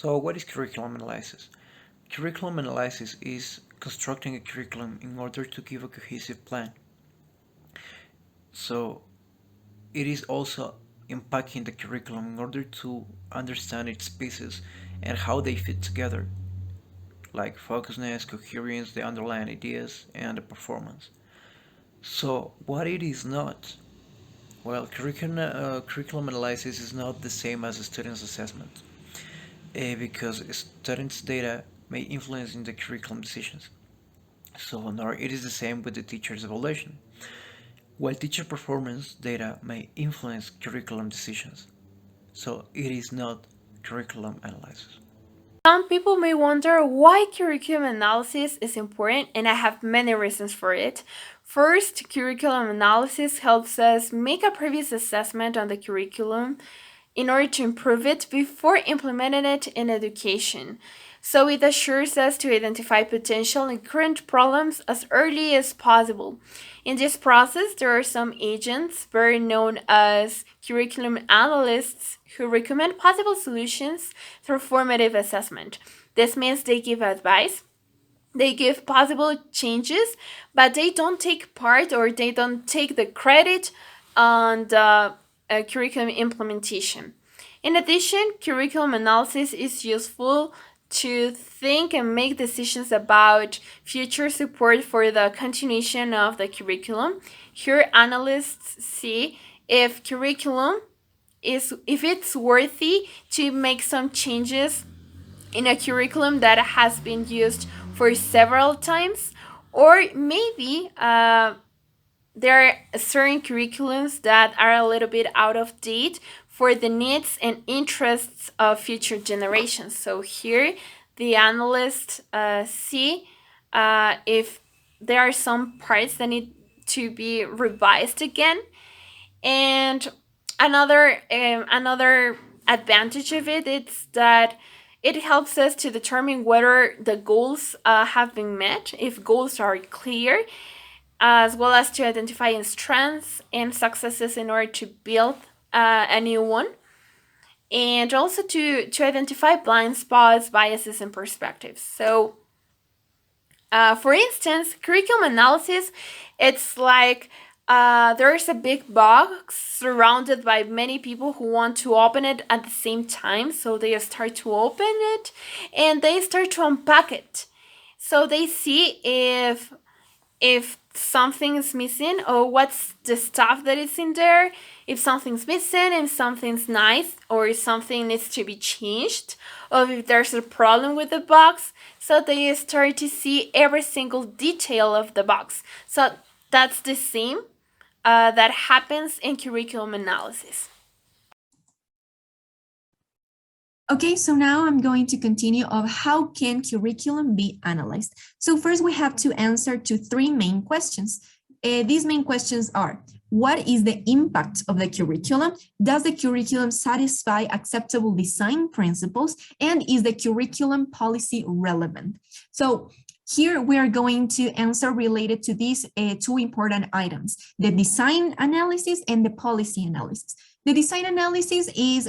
So, what is curriculum analysis? Curriculum analysis is constructing a curriculum in order to give a cohesive plan. So, it is also unpacking the curriculum in order to understand its pieces and how they fit together, like focusness, coherence, the underlying ideas, and the performance. So, what it is not? Well, curriculum analysis is not the same as a student's assessment, because students' data may influence in the curriculum decisions. So, nor it is the same with the teacher's evaluation. While teacher performance data may influence curriculum decisions, so it is not curriculum analysis. Some people may wonder why curriculum analysis is important, and I have many reasons for it. First, curriculum analysis helps us make a previous assessment on the curriculum in order to improve it before implementing it in education. So it assures us to identify potential and current problems as early as possible. In this process, there are some agents, very known as curriculum analysts, who recommend possible solutions through formative assessment. This means they give advice, they give possible changes, but they don't take part or they don't take the credit on the curriculum implementation. In addition, curriculum analysis is useful to think and make decisions about future support for the continuation of the curriculum. Here, analysts see if curriculum is if it's worthy to make some changes in a curriculum that has been used for several times, or maybe there are certain curriculums that are a little bit out of date for the needs and interests of future generations. So here, the analysts see if there are some parts that need to be revised again. And another advantage of it is that it helps us to determine whether the goals have been met, if goals are clear, as well as to identify strengths and successes in order to build a new one, and also to identify blind spots, biases, and perspectives. So, for instance, curriculum analysis, it's like there's a big box surrounded by many people who want to open it at the same time. So they start to open it and they start to unpack it. So they see if something is missing or what's the stuff that is in there, if something's missing, if something's nice, or if something needs to be changed, or if there's a problem with the box. So they start to see every single detail of the box. So that's the same that happens in curriculum analysis. Okay, so now I'm going to continue of how can curriculum be analyzed. So first we have to answer to three main questions. These main questions are, what is the impact of the curriculum? Does the curriculum satisfy acceptable design principles? And is the curriculum policy relevant? So here we are going to answer related to these two important items, the design analysis and the policy analysis. The design analysis is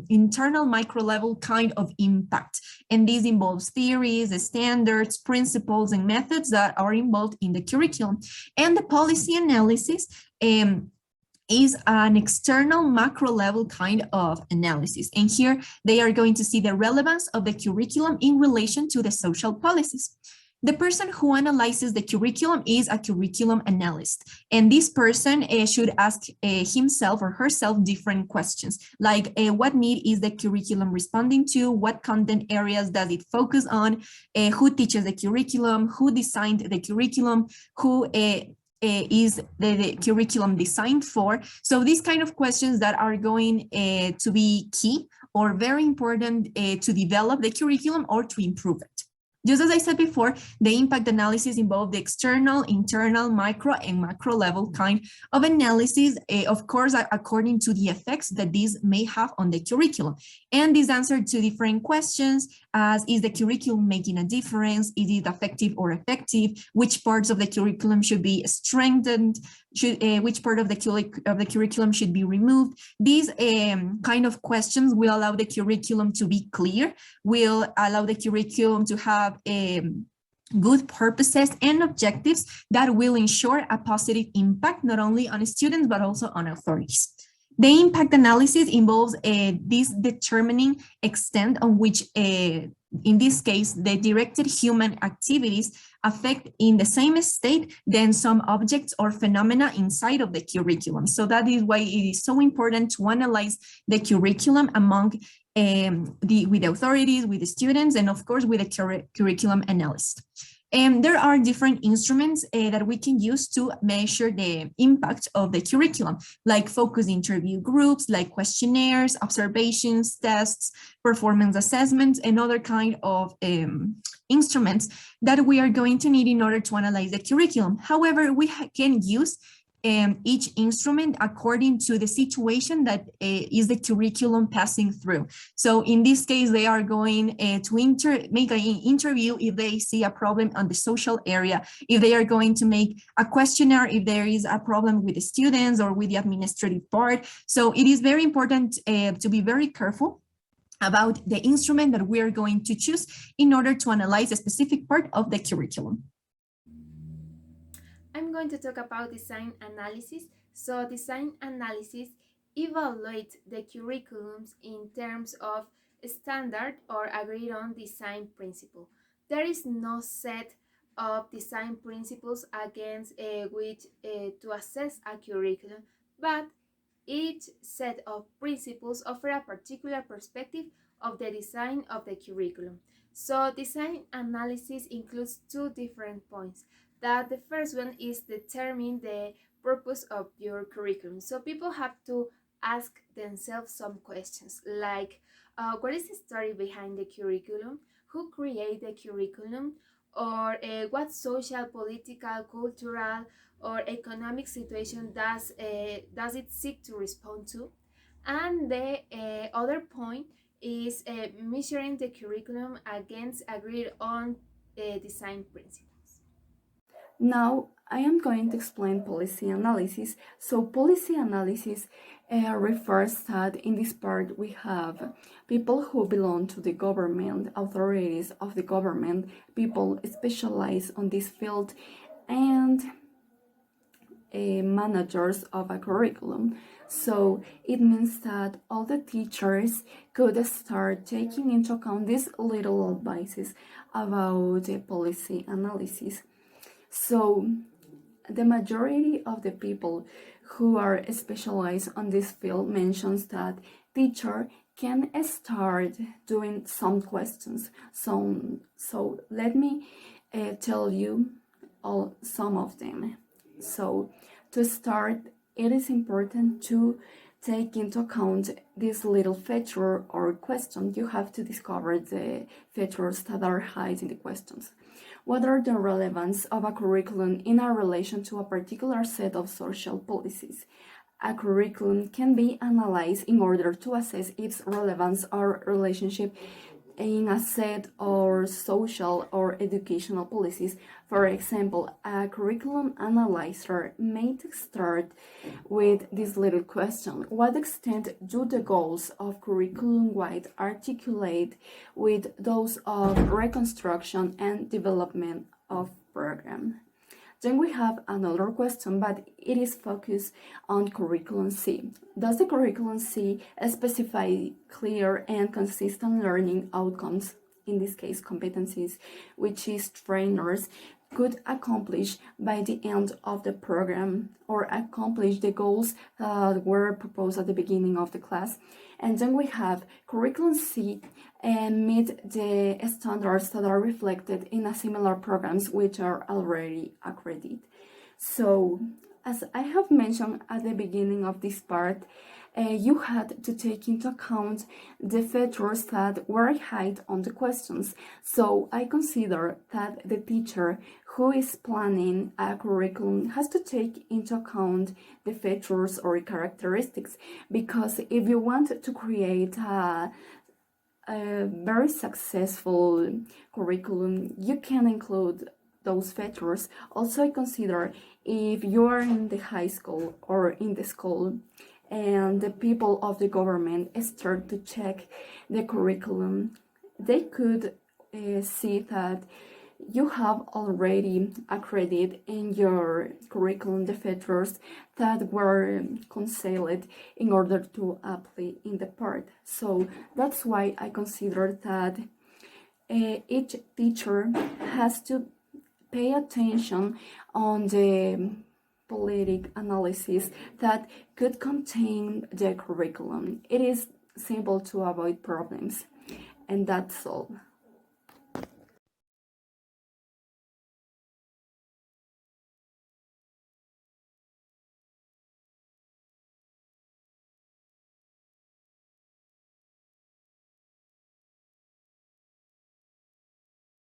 internal micro level kind of impact, and this involves theories, standards, principles, and methods that are involved in the curriculum. And the policy analysis is an external macro level kind of analysis. And here they are going to see the relevance of the curriculum in relation to the social policies. The person who analyzes the curriculum is a curriculum analyst. And this person should ask himself or herself different questions, like what need is the curriculum responding to? What content areas does it focus on? Who teaches the curriculum? Who designed the curriculum? Who is the curriculum designed for? So these kind of questions that are going to be key or very important to develop the curriculum or to improve it. Just as I said before, the impact analysis involves the external, internal, micro, and macro level kind of analysis, of course, according to the effects that these may have on the curriculum. And this answers to different questions as is the curriculum making a difference? Is it effective or effective? Which parts of the curriculum should be strengthened? Which part of the curriculum should be removed? These kind of questions will allow the curriculum to be clear, will allow the curriculum to have good purposes and objectives that will ensure a positive impact, not only on students, but also on authorities. The impact analysis involves this determining extent on which, in this case, the directed human activities affect in the same state than some objects or phenomena inside of the curriculum. So that is why it is so important to analyze the curriculum among with the authorities, with the students, and of course with the curriculum analyst. And there are different instruments that we can use to measure the impact of the curriculum, like focus interview groups, like questionnaires, observations, tests, performance assessments, and other kind of instruments that we are going to need in order to analyze the curriculum. However, we can use each instrument according to the situation that is the curriculum passing through. So in this case, they are going to make an interview if they see a problem on the social area, if they are going to make a questionnaire, if there is a problem with the students or with the administrative part. So it is very important to be very careful about the instrument that we are going to choose in order to analyze a specific part of the curriculum. I'm going to talk about design analysis. So design analysis evaluates the curriculums in terms of standard or agreed on design principle. There is no set of design principles against which to assess a curriculum, but each set of principles offer a particular perspective of the design of the curriculum. So design analysis includes two different points. That the first one is determine the purpose of your curriculum. So people have to ask themselves some questions like, what is the story behind the curriculum? Who created the curriculum? Or what social, political, cultural, or economic situation does it seek to respond to? And the other point is measuring the curriculum against agreed on design principles. Now, I am going to explain policy analysis. So, policy analysis refers that in this part we have people who belong to the government, authorities of the government, people specialized on this field, and managers of a curriculum. So it means that all the teachers could start taking into account these little advices about the policy analysis. So the majority of the people who are specialized on this field mentions that teacher can start doing some questions. So let me tell you some of them. So to start, it is important to take into account this little feature or question. You have to discover the features that are hiding in the questions. What are the relevance of a curriculum in a relation to a particular set of social policies? A curriculum can be analyzed in order to assess its relevance or relationship in a set of social or educational policies. For example, a curriculum analyzer may start with this little question: what extent do the goals of curriculum-wide articulate with those of reconstruction and development of program? Then we have another question, but it is focused on curriculum C. Does the curriculum C specify clear and consistent learning outcomes, in this case competencies, which is trainers could accomplish by the end of the program or accomplish the goals that were proposed at the beginning of the class? And then we have curriculum C and meet the standards that are reflected in a similar programs which are already accredited. So, as I have mentioned at the beginning of this part, you had to take into account the features that were hid on the questions. So I consider that the teacher who is planning a curriculum has to take into account the features or characteristics, because if you want to create a a very successful curriculum, you can include those features. Also, I consider if you are in the high school or in the school and the people of the government start to check the curriculum, they could see that you have already accredited in your curriculum the features that were concealed in order to apply in the part. So that's why I consider that each teacher has to pay attention on the politic analysis that could contain the curriculum. It is simple to avoid problems, and that's all.